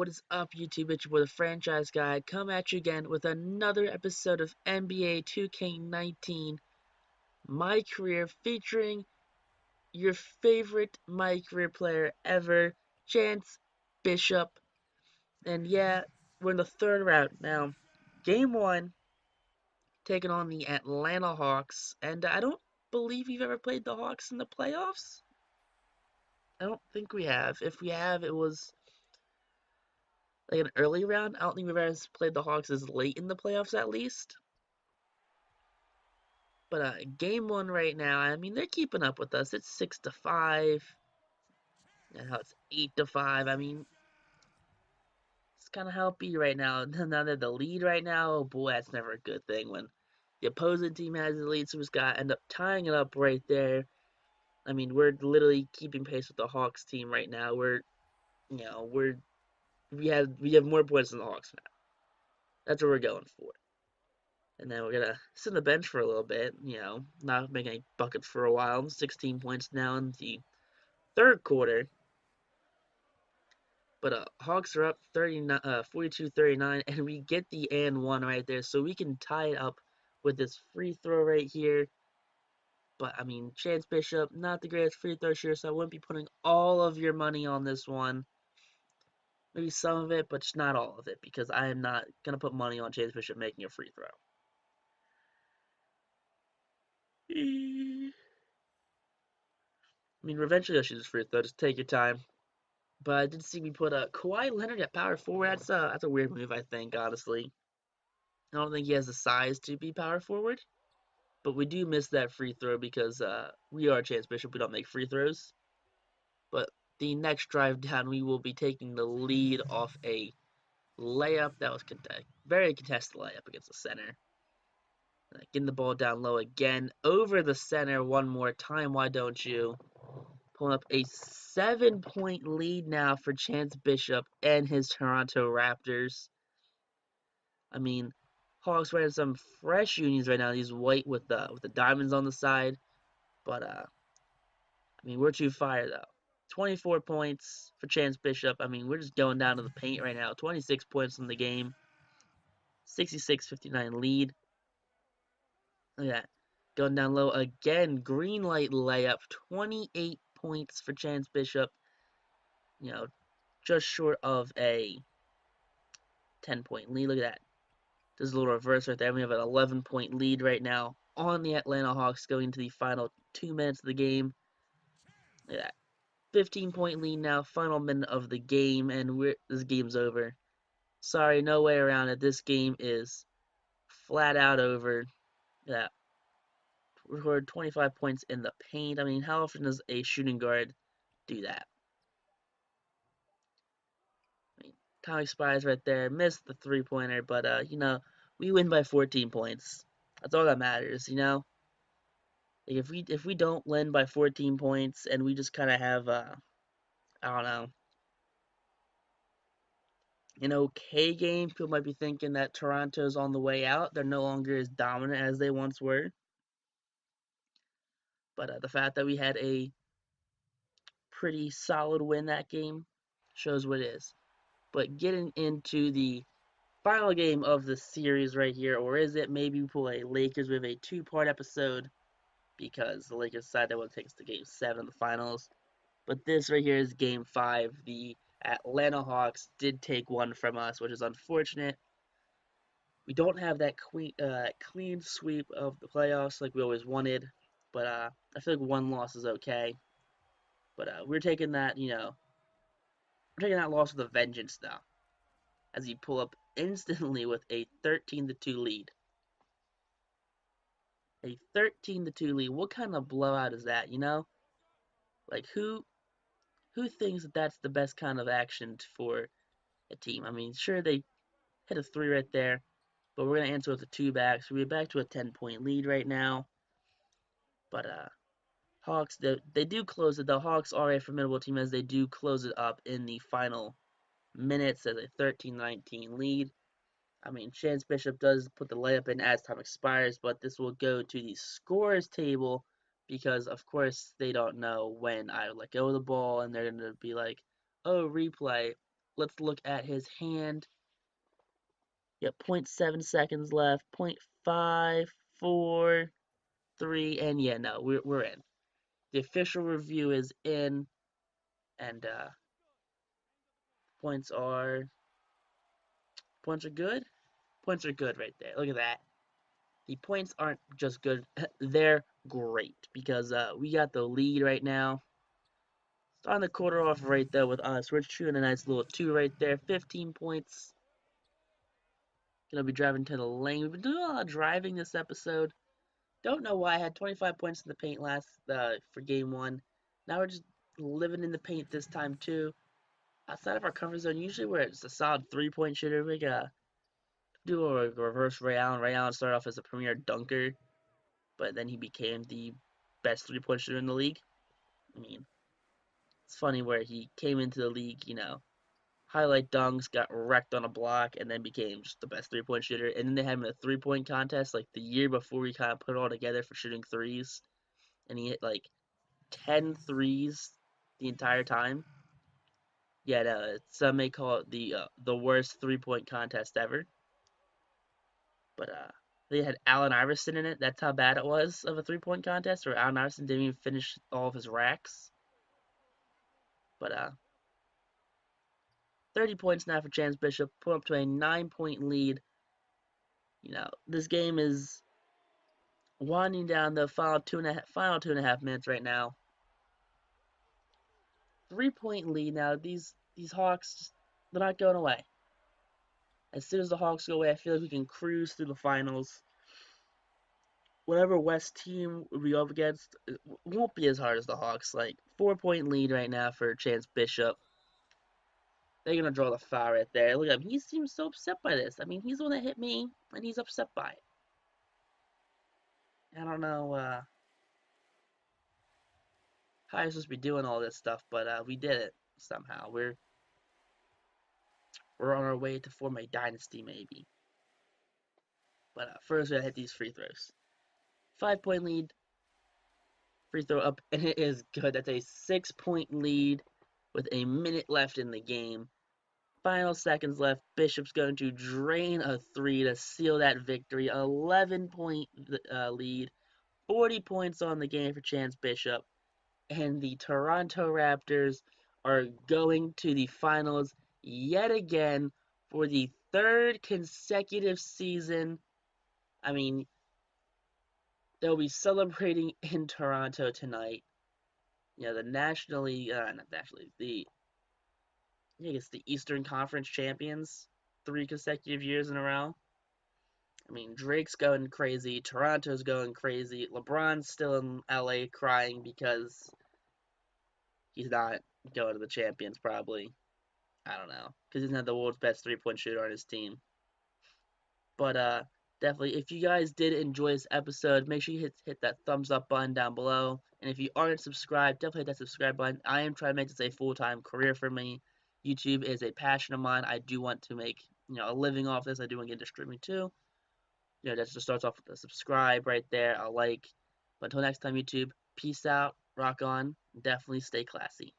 What is up, YouTube? It's your boy, the Franchise Guy, come at you again with another episode of NBA 2K19 My Career, featuring your favorite My Career player ever, Chance Bishop. And yeah, we're in the third round now. Game 1, taking on the Atlanta Hawks. And I don't believe we've ever played the Hawks in the playoffs. I don't think we have. If we have, it was like an early round. I don't think we've ever played the Hawks as late in the playoffs, at least. But game 1 right now, I mean, they're keeping up with us. It's 6-5. Now it's 8-5. I mean, it's kind of how it be right now. Now they're the lead right now. Oh boy, that's never a good thing when the opposing team has the lead. So we just got to end up tying it up right there. I mean, we're literally keeping pace with the Hawks team right now. We have more points than the Hawks now. That's what we're going for. And then we're gonna sit on the bench for a little bit, not making any buckets for a while. 16 points now in the third quarter. But Hawks are up 42-39, and we get the and one right there, so we can tie it up with this free throw right here. But I mean, Chance Bishop, not the greatest free throw shooter, so I wouldn't be putting all of your money on this one. Maybe some of it, but just not all of it, because I am not gonna put money on Chance Bishop making a free throw. I mean, eventually I'll shoot this free throw. Just take your time. But I did see me put Kawhi Leonard at power forward. That's a weird move, I think, honestly. I don't think he has the size to be power forward. But we do miss that free throw because we are Chance Bishop. We don't make free throws. But the next drive down, we will be taking the lead off a layup that was very contested layup against the center. Getting the ball down low again over the center one more time. Why don't you? Pulling up a 7-point lead now for Chance Bishop and his Toronto Raptors. I mean, Hawks wearing some fresh unis right now. These white with the diamonds on the side. But I mean, we're too fire though. 24 points for Chance Bishop. I mean, we're just going down to the paint right now. 26 points in the game. 66-59 lead. Look at that. Going down low again. Green light layup. 28 points for Chance Bishop. Just short of a 10-point lead. Look at that. There's a little reverse right there. We have an 11-point lead right now on the Atlanta Hawks going into the final 2 minutes of the game. Look at that. 15-point lead now, final minute of the game, and this game's over. Sorry, no way around it. This game is flat out over. Yeah, recorded 25 points in the paint. I mean, how often does a shooting guard do that? I mean, time expires right there. Missed the three-pointer, but we win by 14 points. That's all that matters, Like if we don't win by 14 points and we just kind of have I don't know, an okay game, people might be thinking that Toronto's on the way out. They're no longer as dominant as they once were. But the fact that we had a pretty solid win that game shows what it is. But getting into the final game of the series right here, or is it maybe we pull a Lakers with a two-part episode because the Lakers decided they want to take us to Game 7 of the finals. But this right here is Game 5. The Atlanta Hawks did take one from us, which is unfortunate. We don't have that clean sweep of the playoffs like we always wanted, but I feel like one loss is okay. But we're taking that, we're taking that loss with a vengeance now, as you pull up instantly with a 13-2 lead. A 13-2 lead. What kind of blowout is that? Like who thinks that that's the best kind of action for a team? I mean, sure they hit a 3 right there, but we're gonna answer with a 2 back, so we're back to a 10-point lead right now. But Hawks, they do close it. The Hawks are a formidable team as they do close it up in the final minutes as a 13-19 lead. I mean, Chance Bishop does put the layup in as time expires, but this will go to the scorers table because, of course, they don't know when I let go of the ball, and they're going to be like, oh, replay. let's look at his hand. Yep, 0.7 seconds left. 0.5, 4, 3, and yeah, no, we're in. The official review is in, and points are points are good. Points are good right there. Look at that. The points aren't just good; they're great because we got the lead right now. Starting the quarter off right there with us. We're shooting a nice little 2 right there. 15 points. Gonna be driving to the lane. We've been doing a lot of driving this episode. Don't know why I had 25 points in the paint last for game 1. Now we're just living in the paint this time too. Outside of our comfort zone, usually we're just a solid 3-point shooter. We gotta do a reverse Ray Allen. Ray Allen started off as a premier dunker, but then he became the best 3-point shooter in the league. I mean, it's funny where he came into the league, highlight dunks, got wrecked on a block, and then became just the best 3-point shooter. And then they had him in a 3-point contest like the year before we kind of put it all together for shooting threes. And he hit like 10 threes the entire time. Yeah, no, some may call it the worst 3-point contest ever. But they had Allen Iverson in it. That's how bad it was of a 3-point contest, where Allen Iverson didn't even finish all of his racks. But 30 points now for Chance Bishop, put up to a 9-point lead. This game is winding down the final two and a half minutes right now. 3-point lead now. These Hawks, they're not going away. As soon as the Hawks go away, I feel like we can cruise through the finals. Whatever West team we go up against, it won't be as hard as the Hawks. Like 4-point lead right now for Chance Bishop. They're gonna draw the foul right there. Look at him. He seems so upset by this. I mean, he's the one that hit me, and he's upset by it. I don't know how you're supposed to be doing all this stuff, but we did it somehow. We're on our way to form a dynasty, maybe. But first, we gotta hit these free throws. 5-point lead, free throw up, and it is good. That's a 6-point lead with a minute left in the game. Final seconds left. Bishop's going to drain a 3 to seal that victory. 11-point lead, 40 points on the game for Chance Bishop. And the Toronto Raptors are going to the finals yet again for the 3rd consecutive season. I mean, they'll be celebrating in Toronto tonight. The not nationally, I guess the Eastern Conference champions, 3 consecutive years in a row. I mean, Drake's going crazy, Toronto's going crazy, LeBron's still in LA crying because he's not going to the champions probably. I don't know, because he doesn't have the world's best 3-point shooter on his team. But definitely, if you guys did enjoy this episode, make sure you hit that thumbs up button down below. And if you aren't subscribed, definitely hit that subscribe button. I am trying to make this a full-time career for me. YouTube is a passion of mine. I do want to make a living off this. I do want to get into streaming too. That just starts off with a subscribe right there, a like. But until next time, YouTube, peace out, rock on, definitely stay classy.